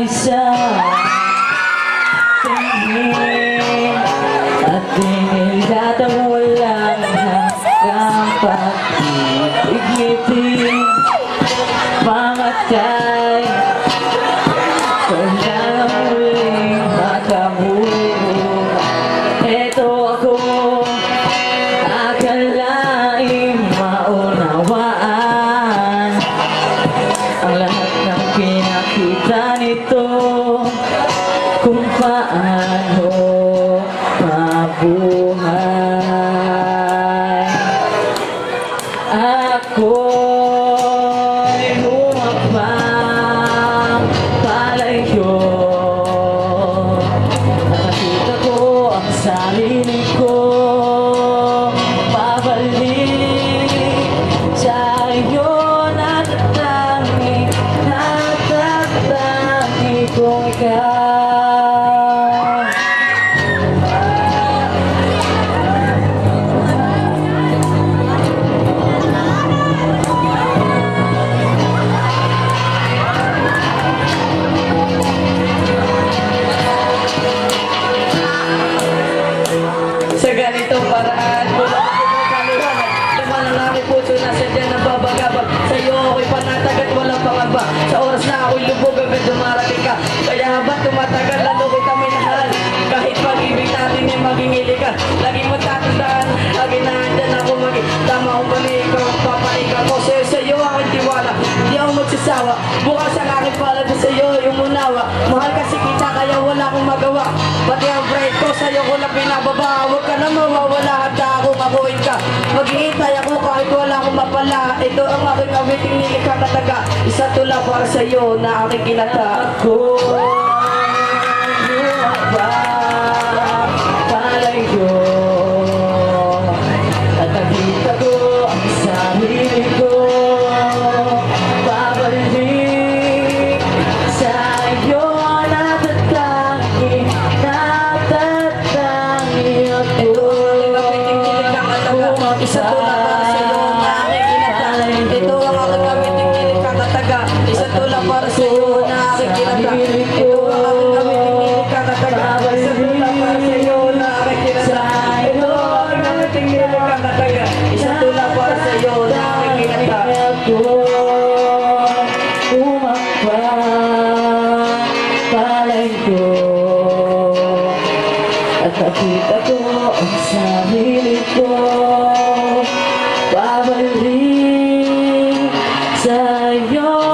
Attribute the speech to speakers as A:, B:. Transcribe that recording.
A: isa tingin at tingin datang walang hanggang pag-ibig mamatay kailangan muling makabuo. Eto ako akalaing maunawaan ang lahat ng pinakita nito kung paano mabuhay. Ako'y humakbang palayo, nakakita ko ang sarili ko pabalik sa iyo. Natatangi kong ikaw. Sa ganitong paraan, lumalaki puso na siya dyan nababagabag. Sa'yo ako'y panatagat, walang pangamba. Sa oras na ako'y lubog, agad dumarating ka. Kaya habang tumatagal, lalo kita minahal. Kahit pag-ibig natin ay maging ka. Lagi mo tatandaan, lagi na andyan ako tama kung mali ikaw ang papanigan ko. Sa'yo ako'y tiwala, di ako magsasawa. Bukas ang aking palad sa'yo yung unawa. Mahal kasi kita kaya wala akong magawa. Pati ang pride ko sa'yo ko lang pinababa. Huwag ka na mawawala, handa akong akuin ka. Maghihintay ako kahit wala akong mapala. Ito ang aking awiting nilikha kataga. Isa tula para sa'yo na aking kinata. Ako palayo at nakita ko ang sarili ko babalik sa iyo. Natatangi ako. Isa tula para sa'yo na aking kinata. Ito ang aking awiting nilikha kataga. Isa tula para sa'yo na aking kinata. Ito ang aking awiting nilikha kataga. Isa tula para sa'yo na aking kinata. Ito ang aking awiting nilikha kataga. Isa tula para sa'yo na aking kinata. Umakbang palayo at nakita ko ang sarili ko babalik sa iyo.